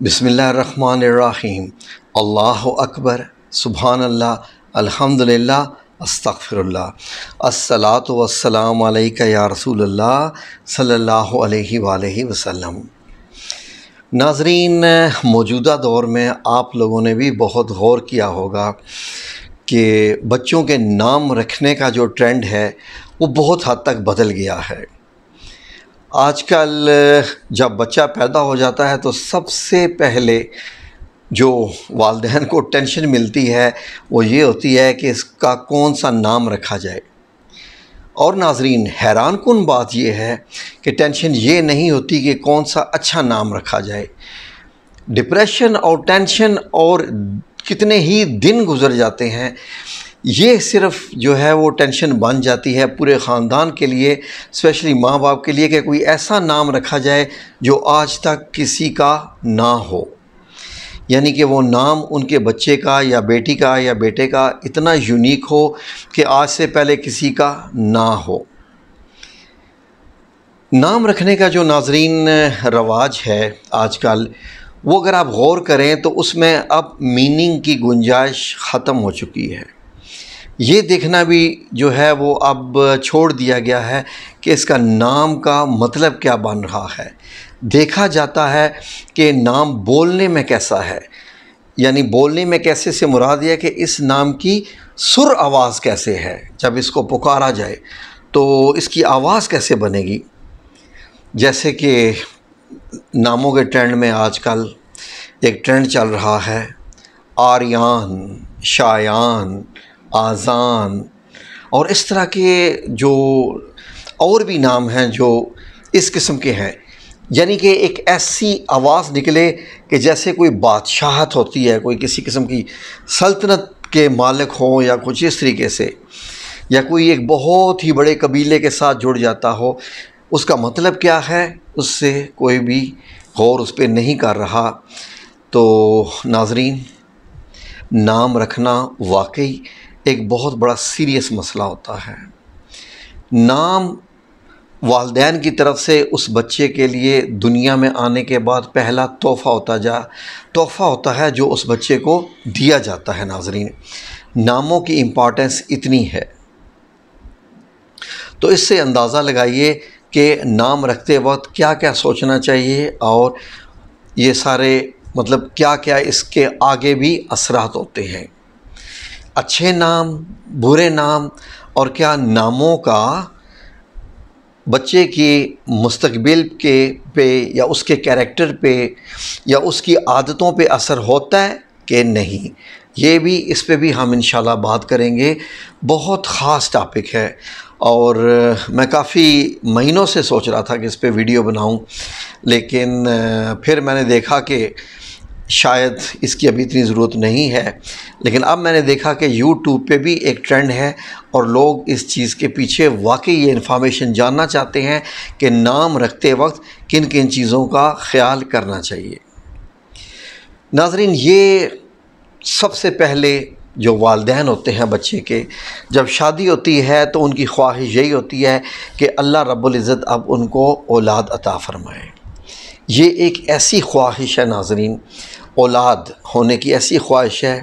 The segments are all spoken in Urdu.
بسم اللہ الرحمن الرحیم۔ اللہ اکبر، سبحان اللہ، الحمدللہ، استغفر اللہ، الصلاۃ والسلام علیکہ یا رسول اللہ صلی اللہ علیہ وآلہ وسلم۔ ناظرین، موجودہ دور میں آپ لوگوں نے بھی بہت غور کیا ہوگا کہ بچوں کے نام رکھنے کا جو ٹرینڈ ہے وہ بہت حد تک بدل گیا ہے۔ آج کل جب بچہ پیدا ہو جاتا ہے تو سب سے پہلے جو والدین کو ٹینشن ملتی ہے وہ یہ ہوتی ہے کہ اس کا کون سا نام رکھا جائے۔ اور ناظرین، حیران کن بات یہ ہے کہ ٹینشن یہ نہیں ہوتی کہ کون سا اچھا نام رکھا جائے۔ ڈپریشن اور ٹینشن اور کتنے ہی دن گزر جاتے ہیں، یہ صرف جو ہے وہ ٹینشن بن جاتی ہے پورے خاندان کے لیے، اسپیشلی ماں باپ کے لیے، کہ کوئی ایسا نام رکھا جائے جو آج تک کسی کا نہ ہو، یعنی کہ وہ نام ان کے بچے کا یا بیٹی کا یا بیٹے کا اتنا یونیک ہو کہ آج سے پہلے کسی کا نہ ہو۔ نام رکھنے کا جو ناظرین رواج ہے آج کل، وہ اگر آپ غور کریں تو اس میں اب میننگ کی گنجائش ختم ہو چکی ہے۔ یہ دیکھنا بھی جو ہے وہ اب چھوڑ دیا گیا ہے کہ اس کا نام کا مطلب کیا بن رہا ہے۔ دیکھا جاتا ہے کہ نام بولنے میں کیسا ہے، یعنی بولنے میں کیسے سے مراد یہ ہے کہ اس نام کی سر آواز کیسے ہے، جب اس کو پکارا جائے تو اس کی آواز کیسے بنے گی۔ جیسے کہ ناموں کے ٹرینڈ میں آج کل ایک ٹرینڈ چل رہا ہے، آریان، شایان، آذان، اور اس طرح کے جو اور بھی نام ہیں جو اس قسم کے ہیں، یعنی کہ ایک ایسی آواز نکلے کہ جیسے کوئی بادشاہت ہوتی ہے، کوئی کسی قسم کی سلطنت کے مالک ہوں یا کچھ اس طریقے سے، یا کوئی ایک بہت ہی بڑے قبیلے کے ساتھ جڑ جاتا ہو۔ اس کا مطلب کیا ہے، اس سے کوئی بھی غور اس پہ نہیں کر رہا۔ تو ناظرین، نام رکھنا واقعی ایک بہت بڑا سیریس مسئلہ ہوتا ہے۔ نام والدین کی طرف سے اس بچے کے لیے دنیا میں آنے کے بعد پہلا تحفہ ہوتا ہے جو اس بچے کو دیا جاتا ہے۔ ناظرین، ناموں کی امپورٹنس اتنی ہے، تو اس سے اندازہ لگائیے کہ نام رکھتے وقت کیا کیا سوچنا چاہیے، اور یہ سارے مطلب کیا کیا اس کے آگے بھی اثرات ہوتے ہیں۔ اچھے نام، برے نام، اور کیا ناموں کا بچے کی مستقبل پہ یا اس کے کیریکٹر پہ یا اس کی عادتوں پہ اثر ہوتا ہے کہ نہیں، یہ بھی اس پہ بھی ہم انشاءاللہ بات کریں گے۔ بہت خاص ٹاپک ہے، اور میں کافی مہینوں سے سوچ رہا تھا کہ اس پہ ویڈیو بناؤں، لیکن پھر میں نے دیکھا کہ شاید اس کی ابھی اتنی ضرورت نہیں ہے، لیکن اب میں نے دیکھا کہ یوٹیوب پہ بھی ایک ٹرینڈ ہے اور لوگ اس چیز کے پیچھے واقعی یہ انفارمیشن جاننا چاہتے ہیں کہ نام رکھتے وقت کن کن چیزوں کا خیال کرنا چاہیے۔ ناظرین، یہ سب سے پہلے جو والدین ہوتے ہیں بچے کے، جب شادی ہوتی ہے تو ان کی خواہش یہی ہوتی ہے کہ اللہ رب العزت اب ان کو اولاد عطا فرمائے۔ یہ ایک ایسی خواہش ہے ناظرین، اولاد ہونے کی ایسی خواہش ہے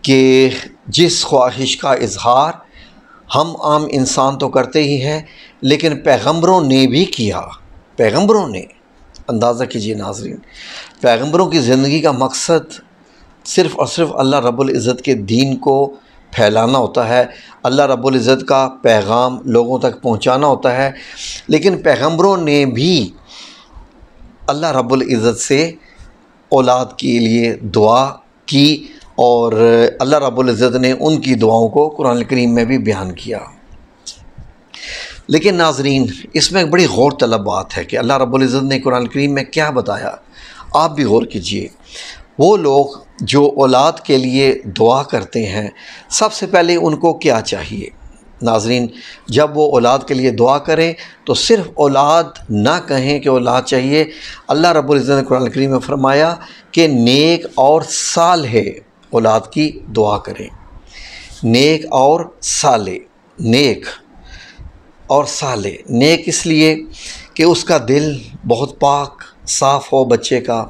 کہ جس خواہش کا اظہار ہم عام انسان تو کرتے ہی ہیں، لیکن پیغمبروں نے بھی کیا۔ پیغمبروں نے، اندازہ کیجئے ناظرین، پیغمبروں کی زندگی کا مقصد صرف اور صرف اللہ رب العزت کے دین کو پھیلانا ہوتا ہے، اللہ رب العزت کا پیغام لوگوں تک پہنچانا ہوتا ہے، لیکن پیغمبروں نے بھی اللہ رب العزت سے اولاد کے لیے دعا کی، اور اللہ رب العزت نے ان کی دعاؤں کو قرآن کریم میں بھی بیان کیا۔ لیکن ناظرین، اس میں ایک بڑی غور طلب بات ہے کہ اللہ رب العزت نے قرآن کریم میں کیا بتایا، آپ بھی غور کیجئے۔ وہ لوگ جو اولاد کے لیے دعا کرتے ہیں، سب سے پہلے ان کو کیا چاہیے؟ ناظرین، جب وہ اولاد کے لیے دعا کریں تو صرف اولاد نہ کہیں کہ اولاد چاہیے۔ اللہ رب العزت نے قرآن کریم میں فرمایا کہ نیک اور صالح اولاد کی دعا کریں۔ نیک اور صالح، نیک اور صالح، نیک اس لیے کہ اس کا دل بہت پاک صاف ہو بچے کا،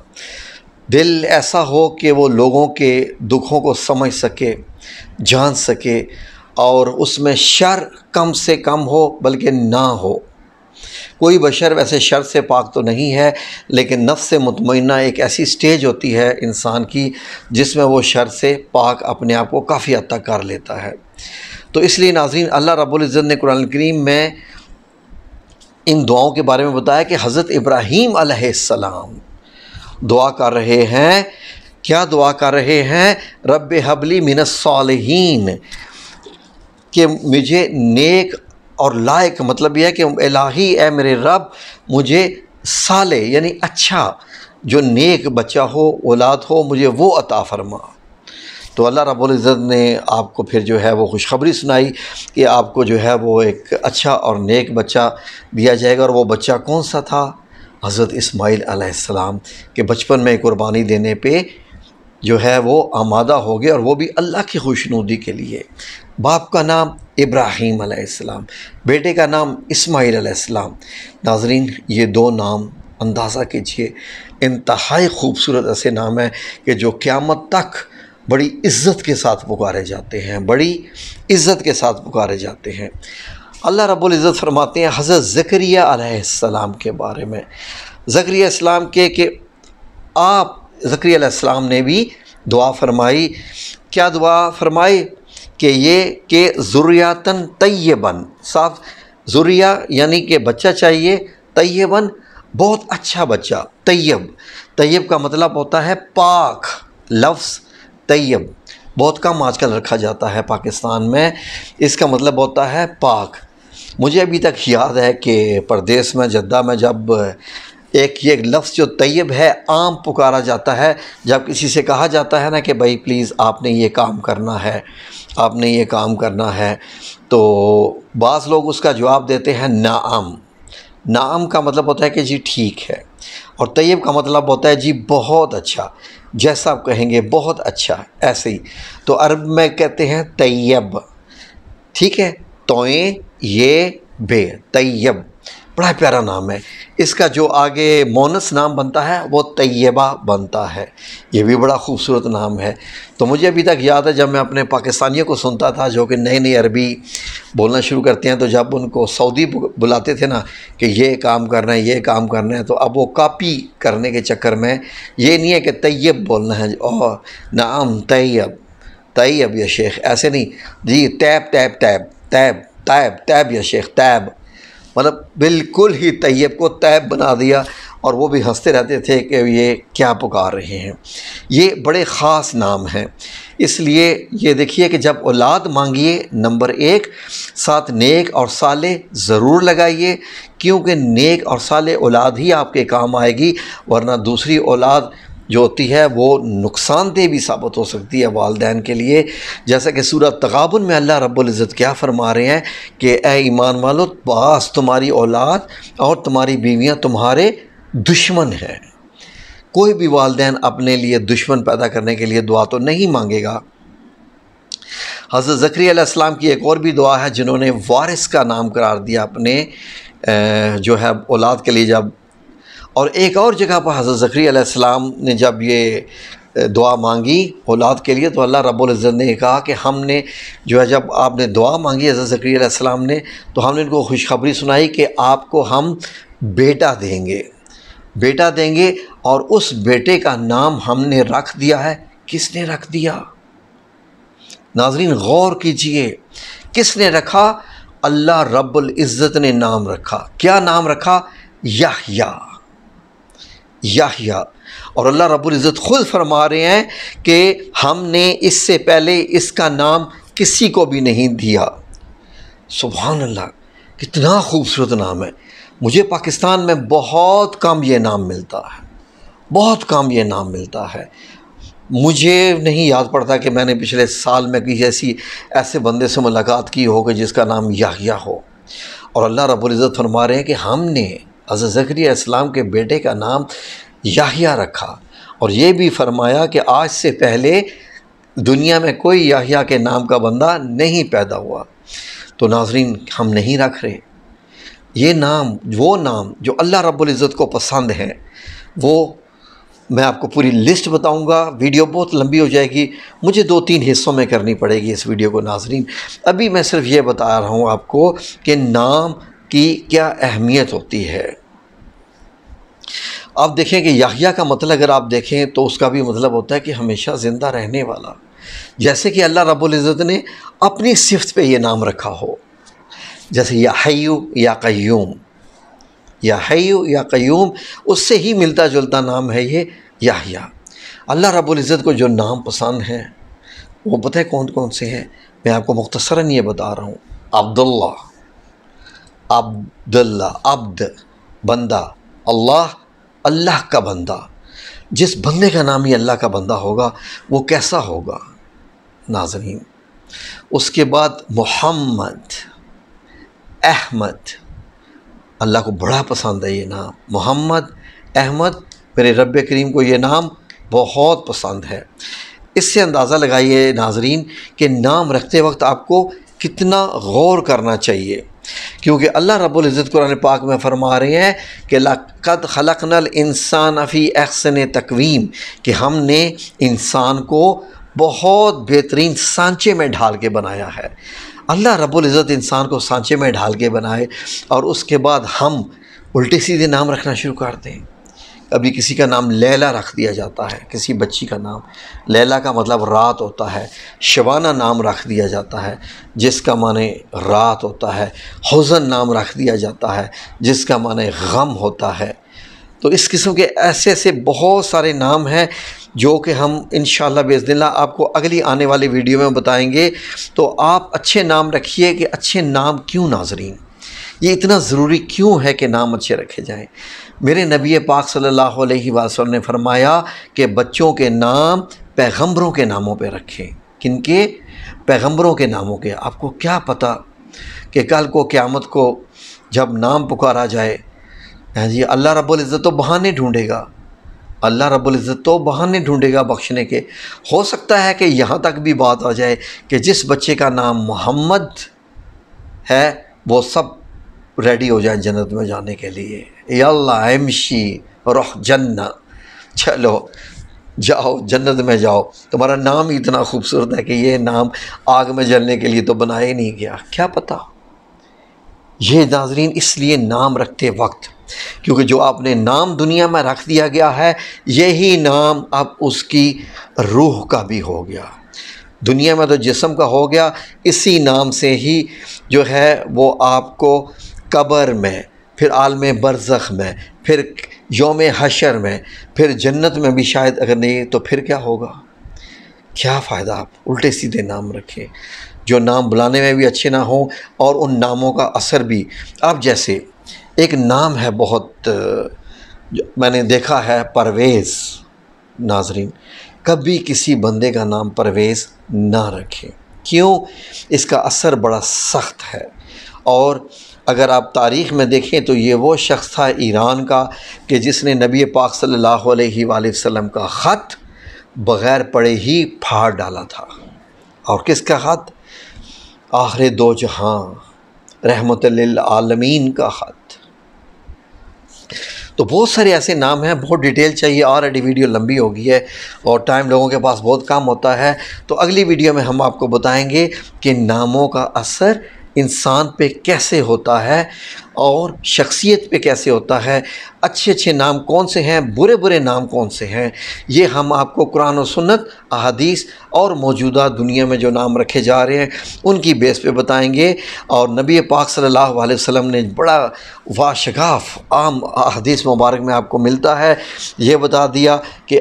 دل ایسا ہو کہ وہ لوگوں کے دکھوں کو سمجھ سکے، جان سکے، اور اس میں شر کم سے کم ہو بلکہ نہ ہو۔ کوئی بشر ویسے شر سے پاک تو نہیں ہے، لیکن نفس مطمئنہ ایک ایسی سٹیج ہوتی ہے انسان کی جس میں وہ شر سے پاک اپنے آپ کو کافی حد تک کر لیتا ہے۔ تو اس لیے ناظرین، اللہ رب العزت نے قرآن کریم میں ان دعاؤں کے بارے میں بتایا کہ حضرت ابراہیم علیہ السلام دعا کر رہے ہیں۔ کیا دعا کر رہے ہیں؟ رب ہب لی من الصالحین، کہ مجھے نیک اور لائق، مطلب یہ ہے کہ الہی اے میرے رب مجھے صالح یعنی اچھا جو نیک بچہ ہو، اولاد ہو، مجھے وہ عطا فرما۔ تو اللہ رب العزت نے آپ کو پھر جو ہے وہ خوشخبری سنائی کہ آپ کو جو ہے وہ ایک اچھا اور نیک بچہ دیا جائے گا، اور وہ بچہ کون سا تھا؟ حضرت اسماعیل علیہ السلام، کہ بچپن میں قربانی دینے پہ جو ہے وہ آمادہ ہو گئے، اور وہ بھی اللہ کی خوشنودی کے لیے۔ باپ کا نام ابراہیم علیہ السلام، بیٹے کا نام اسماعیل علیہ السلام۔ ناظرین، یہ دو نام اندازہ کیجئے، انتہائی خوبصورت ایسے نام ہیں کہ جو قیامت تک بڑی عزت کے ساتھ پکارے جاتے ہیں، بڑی عزت کے ساتھ پکارے جاتے ہیں۔ اللہ رب العزت فرماتے ہیں حضرت زکریا علیہ السلام کے بارے میں، زکریا علیہ السلام کے کہ آپ زکریا علیہ السلام نے بھی دعا فرمائی۔ کیا دعا فرمائی؟ کہ یہ کہ ذریاتن طیبن، صاف ذریہ یعنی کہ بچہ چاہیے، طیبن بہت اچھا بچہ۔ طیب کا مطلب ہوتا ہے پاک۔ لفظ طیب بہت کم آج کل رکھا جاتا ہے پاکستان میں، اس کا مطلب ہوتا ہے پاک۔ مجھے ابھی تک یاد ہے کہ پردیس میں، جدہ میں، جب ایک یہ لفظ جو طیب ہے عام پکارا جاتا ہے، جب کسی سے کہا جاتا ہے نا کہ بھائی پلیز آپ نے یہ کام کرنا ہے، آپ نے یہ کام کرنا ہے، تو بعض لوگ اس کا جواب دیتے ہیں نعم۔ نعم کا مطلب ہوتا ہے کہ جی ٹھیک ہے، اور طیب کا مطلب ہوتا ہے جی بہت اچھا، جیسا آپ کہیں گے بہت اچھا، ایسے ہی۔ تو عرب میں کہتے ہیں طیب، ٹھیک ہے، توئیں یہ بے، طیب بڑا پیارا نام ہے۔ اس کا جو آگے مونس نام بنتا ہے وہ طیبہ بنتا ہے، یہ بھی بڑا خوبصورت نام ہے۔ تو مجھے ابھی تک یاد ہے جب میں اپنے پاکستانیوں کو سنتا تھا جو کہ نئی نئی عربی بولنا شروع کرتے ہیں، تو جب ان کو سعودی بلاتے تھے نا کہ یہ کام کرنا ہے، یہ کام کرنا ہے، تو اب وہ کاپی کرنے کے چکر میں یہ نہیں ہے کہ طیب بولنا ہے، اوہ نعم طیب یا شیخ، ایسے نہیں جی، تیب یا شیخ، تیب مطلب بالکل ہی طیب کو طیب بنا دیا، اور وہ بھی ہنستے رہتے تھے کہ یہ کیا پکار رہے ہیں۔ یہ بڑے خاص نام ہیں، اس لیے یہ دیکھیے کہ جب اولاد مانگیے، نمبر 1 ساتھ نیک اور صالح ضرور لگائیے، کیونکہ نیک اور صالح اولاد ہی آپ کے کام آئے گی، ورنہ دوسری اولاد جو ہوتی ہے وہ نقصان دہ بھی ثابت ہو سکتی ہے والدین کے لیے۔ جیسا کہ سورہ تغابن میں اللہ رب العزت کیا فرما رہے ہیں کہ اے ایمان والو، بعض تمہاری اولاد اور تمہاری بیویاں تمہارے دشمن ہیں۔ کوئی بھی والدین اپنے لیے دشمن پیدا کرنے کے لیے دعا تو نہیں مانگے گا۔ حضرت زکریا علیہ السلام کی ایک اور بھی دعا ہے، جنہوں نے وارث کا نام قرار دیا اپنے جو ہے اولاد کے لیے، جب اور ایک اور جگہ پر حضرت زکریا علیہ السلام نے جب یہ دعا مانگی اولاد کے لیے، تو اللہ رب العزت نے کہا کہ ہم نے جو ہے جب آپ نے دعا مانگی حضرت زکریا علیہ السلام نے، تو ہم نے ان کو خوشخبری سنائی کہ آپ کو ہم بیٹا دیں گے، اور اس بیٹے کا نام ہم نے رکھ دیا ہے۔ کس نے رکھ دیا؟ ناظرین غور کیجئے، کس نے رکھا؟ اللہ رب العزت نے نام رکھا۔ کیا نام رکھا؟ یحییٰ۔ اور اللہ رب العزت خود فرما رہے ہیں کہ ہم نے اس سے پہلے اس کا نام کسی کو بھی نہیں دیا۔ سبحان اللہ، کتنا خوبصورت نام ہے۔ مجھے پاکستان میں بہت کم یہ نام ملتا ہے، بہت کم یہ نام ملتا ہے۔ مجھے نہیں یاد پڑتا کہ میں نے پچھلے سال میں کسی ایسے بندے سے ملاقات کی ہو کہ جس کا نام یحییٰ ہو۔ اور اللہ رب العزت فرما رہے ہیں کہ ہم نے حضرت زکریا علیہ السلام کے بیٹے کا نام یحییٰ رکھا، اور یہ بھی فرمایا کہ آج سے پہلے دنیا میں کوئی یحییٰ کے نام کا بندہ نہیں پیدا ہوا۔ تو ناظرین، ہم نہیں رکھ رہے یہ نام، وہ نام جو اللہ رب العزت کو پسند ہیں، وہ میں آپ کو پوری لسٹ بتاؤں گا، ویڈیو بہت لمبی ہو جائے گی، مجھے 2-3 حصوں میں کرنی پڑے گی اس ویڈیو کو ناظرین۔ ابھی میں صرف یہ بتا رہا ہوں آپ کو کہ نام کی کیا اہمیت ہوتی ہے۔ آپ دیکھیں کہ یحییٰ کا مطلب اگر آپ دیکھیں تو اس کا بھی مطلب ہوتا ہے کہ ہمیشہ زندہ رہنے والا، جیسے کہ اللہ رب العزت نے اپنی صفت پہ یہ نام رکھا ہو، جیسے یا حی یا قیوم، یا حی یا قیوم، اس سے ہی ملتا جلتا نام ہے یہ یحییٰ۔ اللہ رب العزت کو جو نام پسند ہیں وہ پتہ ہے کون کون سے ہیں؟ میں آپ کو مختصراً یہ بتا رہا ہوں۔ عبداللہ، عبداللہ، عبد بندہ، اللہ اللہ کا بندہ۔ جس بندے کا نام ہی اللہ کا بندہ ہوگا وہ کیسا ہوگا ناظرین؟ اس کے بعد محمد، احمد، اللہ کو بڑا پسند ہے یہ نام، محمد، احمد، میرے رب کریم کو یہ نام بہت پسند ہے۔ اس سے اندازہ لگائیے ناظرین کہ نام رکھتے وقت آپ کو کتنا غور کرنا چاہیے، کیونکہ اللہ رب العزت قرآن پاک میں فرما رہے ہیں کہ لَقَدْ خَلَقْنَا الْإِنسَانَ فِي أَحْسَنِ تَقْوِيمٍ، کہ ہم نے انسان کو بہت بہترین سانچے میں ڈھال کے بنایا ہے۔ اللہ رب العزت انسان کو سانچے میں ڈھال کے بنائے اور اس کے بعد ہم الٹے سیدھے نام رکھنا شروع کر دیں۔ کبھی کسی کا نام لیلا رکھ دیا جاتا ہے، کسی بچی کا نام لیلا کا مطلب رات ہوتا ہے، شبانہ نام رکھ دیا جاتا ہے جس کا معنی رات ہوتا ہے، حزن نام رکھ دیا جاتا ہے جس کا معنی غم ہوتا ہے۔ تو اس قسم کے ایسے ایسے بہت سارے نام ہیں جو کہ ہم انشاءاللہ باذن اللہ آپ کو اگلی آنے والی ویڈیو میں بتائیں گے۔ تو آپ اچھے نام رکھیے کہ اچھے نام کیوں ناظرین، یہ اتنا ضروری کیوں ہے کہ نام اچھے رکھے جائیں؟ میرے نبی پاک صلی اللہ علیہ وسلم نے فرمایا کہ بچوں کے نام پیغمبروں کے ناموں پہ رکھیں۔ کن کے؟ پیغمبروں کے ناموں کے۔ آپ کو کیا پتہ کہ کل کو قیامت کو جب نام پکارا جائے، جی اللہ رب العزت تو بہانے ڈھونڈے گا، اللہ رب العزت تو بہانے ڈھونڈے گا بخشنے کے۔ ہو سکتا ہے کہ یہاں تک بھی بات آ جائے کہ جس بچے کا نام محمد ہے وہ سب ریڈی ہو جائیں جنت میں جانے کے لیے، یا اللہ امشی روح جنہ، چلو جاؤ جنت میں جاؤ، تمہارا نام ہی اتنا خوبصورت ہے کہ یہ نام آگ میں جلنے کے لیے تو بنایا ہی نہیں گیا، کیا پتہ۔ یہ ناظرین اس لیے نام رکھتے وقت، کیونکہ جو آپ نے نام دنیا میں رکھ دیا گیا ہے یہی نام اب اس کی روح کا بھی ہو گیا۔ دنیا میں تو جسم کا ہو گیا، اسی نام سے ہی جو ہے وہ آپ کو قبر میں، پھر عالم برزخ میں، پھر یوم حشر میں، پھر جنت میں بھی شاید اگر نہیں تو پھر کیا ہوگا؟ کیا فائدہ آپ الٹے سیدھے نام رکھیں جو نام بلانے میں بھی اچھے نہ ہوں اور ان ناموں کا اثر بھی۔ اب جیسے ایک نام ہے بہت میں نے دیکھا ہے، پرویز۔ ناظرین کبھی کسی بندے کا نام پرویز نہ رکھیں، کیوں؟ اس کا اثر بڑا سخت ہے، اور اگر آپ تاریخ میں دیکھیں تو یہ وہ شخص تھا ایران کا کہ جس نے نبی پاک صلی اللہ علیہ وآلہ وسلم کا خط بغیر پڑھے ہی پھاڑ ڈالا تھا۔ اور کس کا خط؟ آخر دو جہاں رحمت للعالمین کا خط۔ تو بہت سارے ایسے نام ہیں، بہت ڈیٹیل چاہیے، آلریڈی ویڈیو لمبی ہو گئی ہے اور ٹائم لوگوں کے پاس بہت کم ہوتا ہے، تو اگلی ویڈیو میں ہم آپ کو بتائیں گے کہ ناموں کا اثر انسان پہ کیسے ہوتا ہے اور شخصیت پہ کیسے ہوتا ہے، اچھے اچھے نام کون سے ہیں، برے برے نام کون سے ہیں، یہ ہم آپ کو قرآن و سنت، احادیث اور موجودہ دنیا میں جو نام رکھے جا رہے ہیں ان کی بیس پہ بتائیں گے۔ اور نبی پاک صلی اللہ علیہ وسلم نے بڑا واشگاف عام احادیث مبارک میں آپ کو ملتا ہے، یہ بتا دیا کہ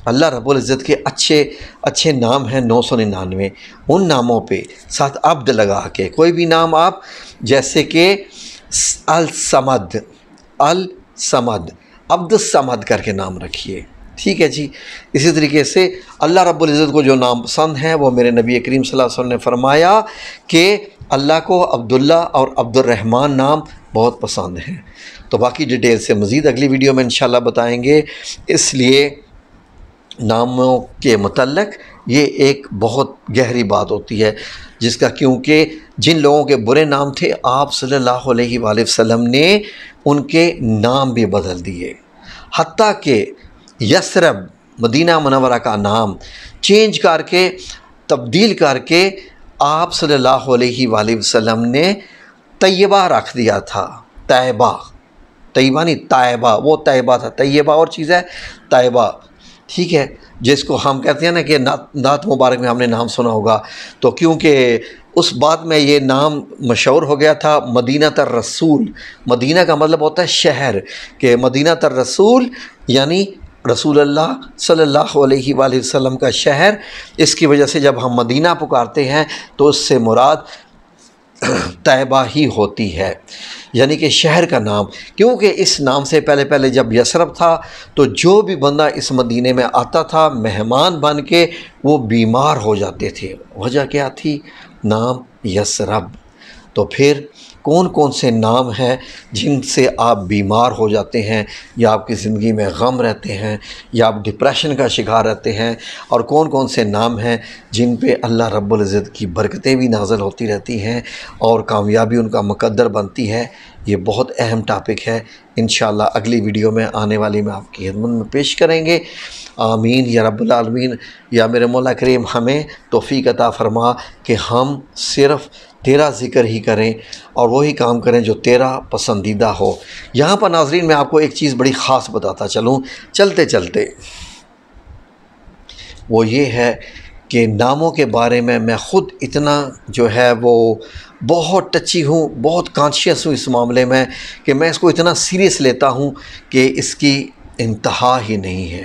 اللہ رب العزت کے اچھے اچھے نام ہیں 999، ان ناموں پہ ساتھ عبد لگا کے کوئی بھی نام آپ، جیسے کہ الصمد، الصمد، عبد الصمد کر کے نام رکھیے، ٹھیک ہے جی۔ اسی طریقے سے اللہ رب العزت کو جو نام پسند ہیں وہ میرے نبی کریم صلی اللہ علیہ وسلم نے فرمایا کہ اللہ کو عبداللہ اور عبد الرحمن نام بہت پسند ہیں۔ تو باقی ڈیٹیل سے مزید اگلی ویڈیو میں انشاءاللہ بتائیں گے، اس لیے ناموں کے متعلق یہ ایک بہت گہری بات ہوتی ہے جس کا، کیونکہ جن لوگوں کے برے نام تھے آپ صلی اللہ علیہ وآلہ وسلم نے ان کے نام بھی بدل دیے، حتیٰ کہ یثرب مدینہ منورہ کا نام چینج کر کے تبدیل کر کے آپ صلی اللہ علیہ وآلہ وسلم نے طیبہ رکھ دیا تھا۔ طیبہ، طیبہ نہیں طیبہ، وہ طیبہ تھا، طیبہ اور چیز ہے طیبہ، ٹھیک ہے، جس کو ہم کہتے ہیں نا کہ نعت مبارک میں ہم نے نام سنا ہوگا، تو کیونکہ اس بات میں یہ نام مشہور ہو گیا تھا مدینہ الرسول۔ مدینہ کا مطلب ہوتا ہے شہر، کہ مدینہ الرسول یعنی رسول اللہ صلی اللہ علیہ وآلہ وسلم کا شہر۔ اس کی وجہ سے جب ہم مدینہ پکارتے ہیں تو اس سے مراد طیبہ ہی ہوتی ہے، یعنی کہ شہر کا نام، کیونکہ اس نام سے پہلے جب یثرب تھا تو جو بھی بندہ اس مدینے میں آتا تھا مہمان بن کے وہ بیمار ہو جاتے تھے۔ وجہ کیا تھی؟ نام یثرب۔ تو پھر کون کون سے نام ہیں جن سے آپ بیمار ہو جاتے ہیں یا آپ کی زندگی میں غم رہتے ہیں یا آپ ڈپریشن کا شکار رہتے ہیں، اور کون کون سے نام ہیں جن پہ اللہ رب العزت کی برکتیں بھی نازل ہوتی رہتی ہیں اور کامیابی ان کا مقدر بنتی ہے؟ یہ بہت اہم ٹاپک ہے، انشاءاللہ اگلی ویڈیو میں آنے والی میں آپ کی خدمت میں پیش کریں گے۔ آمین یا رب العالمین۔ یا میرے مولا کریم ہمیں توفیق عطا فرما کہ ہم صرف تیرا ذکر ہی کریں اور وہی کام کریں جو تیرا پسندیدہ ہو۔ یہاں پر ناظرین میں آپ کو ایک چیز بڑی خاص بتاتا چلوں چلتے چلتے، وہ یہ ہے کہ ناموں کے بارے میں خود اتنا جو ہے وہ بہت ٹچی ہوں، بہت کانشیس ہوں اس معاملے میں کہ میں اس کو اتنا سیریس لیتا ہوں کہ اس کی انتہا ہی نہیں ہے۔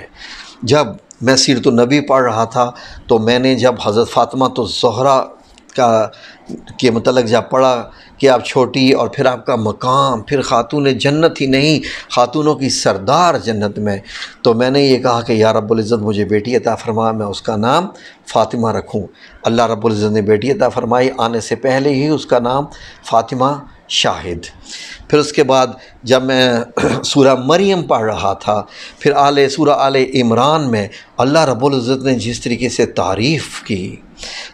جب میں سیرت النبی پڑھ رہا تھا تو میں نے جب حضرت فاطمہ الزہرا کے متعلق جب پڑھا کہ آپ چھوٹی اور پھر آپ کا مقام، پھر خاتون جنت ہی نہیں خاتونوں کی سردار جنت میں، تو میں نے یہ کہا کہ یا رب العزت مجھے بیٹی عطا فرما، میں اس کا نام فاطمہ رکھوں۔ اللہ رب العزت نے بیٹی عطا فرمائی، آنے سے پہلے ہی اس کا نام فاطمہ شاہد۔ پھر اس کے بعد جب میں سورہ مریم پڑھ رہا تھا، پھر سورہ آل عمران میں اللہ رب العزت نے جس طریقے سے تعریف کی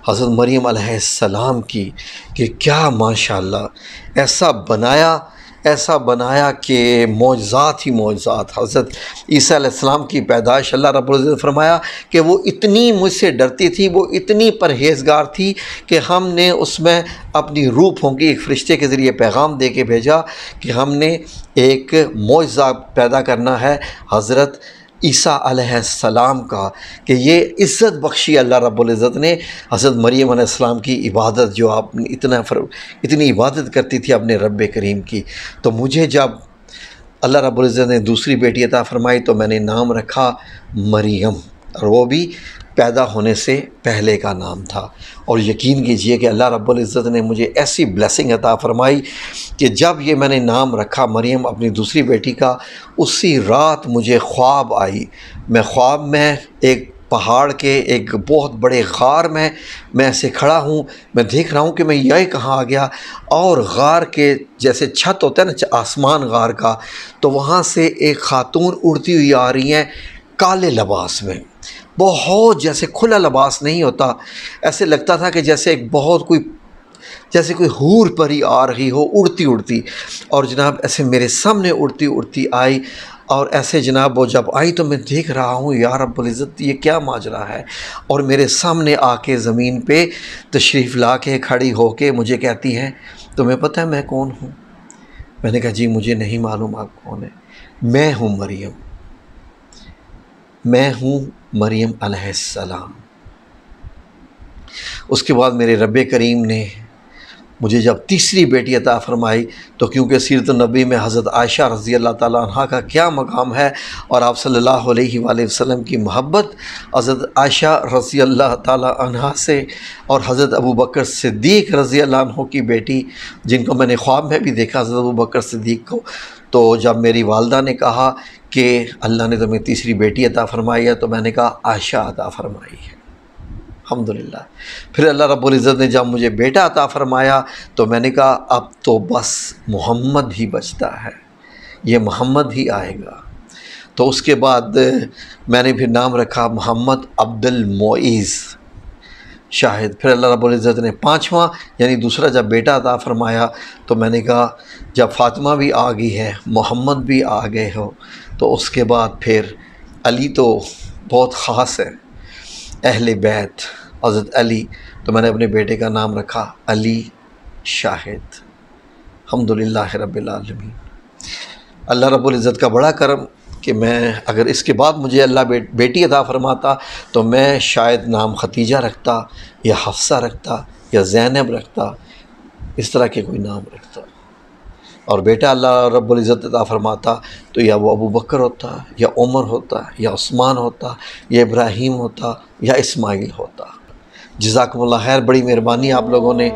حضرت مریم علیہ السلام کی کہ کیا ماشاءاللہ ایسا بنایا کہ معجزات ہی معجزات۔ حضرت عیسیٰ علیہ السلام کی پیدائش اللہ رب العزت نے فرمایا کہ وہ اتنی مجھ سے ڈرتی تھی، وہ اتنی پرہیزگار تھی کہ ہم نے اس میں اپنی روح پھونکی، ایک فرشتے کے ذریعے پیغام دے کے بھیجا کہ ہم نے ایک معجزہ پیدا کرنا ہے حضرت عیسیٰ علیہ السلام کا، کہ یہ عزت بخشی اللہ رب العزت نے حضرت مریم علیہ السلام کی عبادت، جو آپ نے اتنی عبادت کرتی تھی اپنے رب کریم کی۔ تو مجھے جب اللہ رب العزت نے دوسری بیٹی عطا فرمائی تو میں نے نام رکھا مریم، اور وہ بھی پیدا ہونے سے پہلے کا نام تھا۔ اور یقین کیجئے کہ اللہ رب العزت نے مجھے ایسی بلیسنگ عطا فرمائی کہ جب یہ میں نے نام رکھا مریم اپنی دوسری بیٹی کا، اسی رات مجھے خواب آئی۔ میں خواب میں ایک پہاڑ کے ایک بہت بڑے غار میں ایسے کھڑا ہوں، میں دیکھ رہا ہوں کہ میں یہی کہاں آ گیا، اور غار کے جیسے چھت ہوتا ہے نا آسمان غار کا، تو وہاں سے ایک خاتون اڑتی ہوئی آ رہی ہیں کالے لباس میں، بہت جیسے کھلا لباس نہیں ہوتا، ایسے لگتا تھا کہ جیسے ایک بہت جیسے کوئی حور پری آ رہی ہو اڑتی اڑتی، اور جناب ایسے میرے سامنے اڑتی اڑتی آئی، اور ایسے جناب وہ جب آئی تو میں دیکھ رہا ہوں یا رب العزت یہ کیا ماجرا ہے، اور میرے سامنے آ کے زمین پہ تشریف لا کے کھڑی ہو کے مجھے کہتی ہیں تمہیں پتہ ہے میں کون ہوں؟ میں نے کہا جی مجھے نہیں معلوم آپ کون ہیں۔ میں ہوں مریم، میں ہوں مریم علیہ السلام۔ اس کے بعد میرے رب کریم نے مجھے جب تیسری بیٹی عطا فرمائی، تو کیونکہ سیرت النبی میں حضرت عائشہ رضی اللہ تعالیٰ عنہ کا کیا مقام ہے، اور آپ صلی اللہ علیہ وآلہ وسلم کی محبت حضرت عائشہ رضی اللہ تعالیٰ عنہ سے، اور حضرت ابو بکر صدیق رضی اللہ عنہ کی بیٹی جن کو میں نے خواب میں بھی دیکھا حضرت ابو بکر صدیق کو، تو جب میری والدہ نے کہا کہ اللہ نے تمہیں تیسری بیٹی عطا فرمائی ہے، تو میں نے کہا عائشہ عطا فرمائی ہے، الحمدللہ۔ پھر اللہ رب العزت نے جب مجھے بیٹا عطا فرمایا تو میں نے کہا اب تو بس محمد ہی بچتا ہے، یہ محمد ہی آئے گا۔ تو اس کے بعد میں نے پھر نام رکھا محمد عبد المعیز شاہد۔ پھر اللہ رب العزت نے پانچواں یعنی دوسرا جب بیٹا عطا فرمایا تو میں نے کہا جب فاطمہ بھی آ گئی ہے، محمد بھی آ گئے ہو، تو اس کے بعد پھر علی تو بہت خاص ہے، اہل بیت حضرت علی، تو میں نے اپنے بیٹے کا نام رکھا علی شاہد۔ الحمدللہ رب العالمین۔ اللہ رب العزت کا بڑا کرم کہ میں اگر اس کے بعد مجھے اللہ بیٹی عطا فرماتا تو میں شاید نام ختیجہ رکھتا یا حفصہ رکھتا یا زینب رکھتا، اس طرح کے کوئی نام رکھتا، اور بیٹا اللہ رب العزت عطا فرماتا تو یا وہ ابو بکر ہوتا یا عمر ہوتا یا عثمان ہوتا یا ابراہیم ہوتا یا اسماعیل ہوتا۔ جزاکم اللہ خیر، بڑی مہربانی آپ لوگوں نے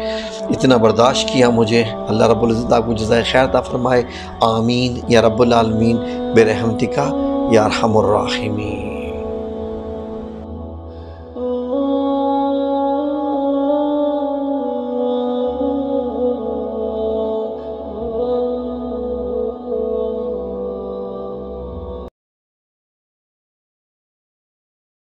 اتنا برداشت کیا مجھے، اللہ رب العزت آپ کو جزائے خیر عطا فرمائے، آمین یا رب العالمین برحمتک یا ارحم الراحمین۔